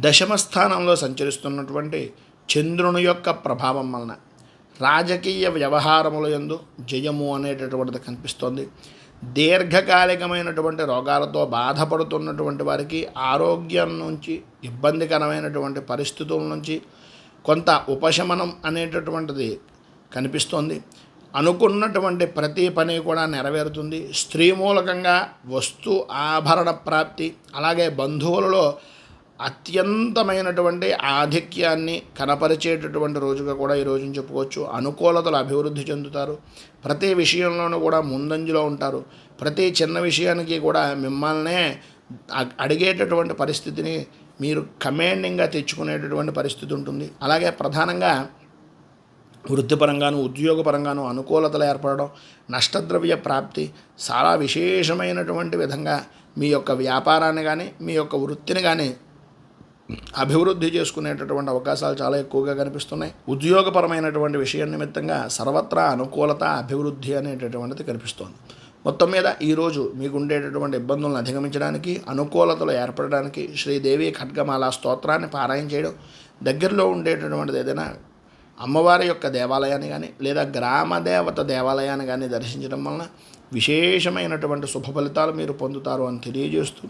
దశమ స్థానంలో సంచరిస్తున్నటువంటి చంద్రుని యొక్క ప్రభావం వలన రాజకీయ వ్యవహారముల యందు జయము అనేటటువంటిది కనిపిస్తోంది. దీర్ఘకాలికమైనటువంటి రోగాలతో బాధపడుతున్నటువంటి వారికి ఆరోగ్యం నుంచి, ఇబ్బందికరమైనటువంటి పరిస్థితుల నుంచి కొంత ఉపశమనం అనేటటువంటిది కనిపిస్తోంది. అనుకున్నటువంటి ప్రతి పని కూడా నెరవేరుతుంది. స్త్రీ మూలకంగా వస్తు ఆభరణ ప్రాప్తి, అలాగే బంధువులలో అత్యంతమైనటువంటి ఆధిక్యాన్ని కనపరిచేటటువంటి రోజుగా కూడా ఈ రోజుని చెప్పుకోవచ్చు. అనుకూలతలు అభివృద్ధి చెందుతారు. ప్రతి విషయంలోనూ కూడా ముందంజలో ఉంటారు. ప్రతి చిన్న విషయానికి కూడా మిమ్మల్నే అడిగేటటువంటి పరిస్థితిని మీరు కమాండింగ్గా తెచ్చుకునేటటువంటి పరిస్థితి ఉంటుంది. అలాగే ప్రధానంగా వృత్తిపరంగాను, ఉద్యోగపరంగాను అనుకూలతలు ఏర్పడడం, నష్టద్రవ్య ప్రాప్తి, చాలా విశేషమైనటువంటి విధంగా మీ యొక్క వ్యాపారాన్ని కానీ, మీ యొక్క వృత్తిని కానీ అభివృద్ధి చేసుకునేటటువంటి అవకాశాలు చాలా ఎక్కువగా కనిపిస్తున్నాయి. ఉద్యోగపరమైనటువంటి విషయం నిమిత్తంగా సర్వత్రా అనుకూలత, అభివృద్ధి అనేటటువంటిది కనిపిస్తోంది. మొత్తం మీద ఈరోజు మీకు ఉండేటటువంటి ఇబ్బందులను అధిగమించడానికి, అనుకూలతలు ఏర్పడడానికి శ్రీదేవి ఖడ్గమాల స్తోత్రాన్ని పారాయణ చేయడం, దగ్గరలో ఉండేటటువంటిది ఏదైనా అమ్మవారి యొక్క దేవాలయాన్ని కానీ లేదా గ్రామదేవత దేవాలయాన్ని కానీ దర్శించడం వలన విశేషమైనటువంటి శుభ ఫలితాలు మీరు పొందుతారు అని తెలియజేస్తూ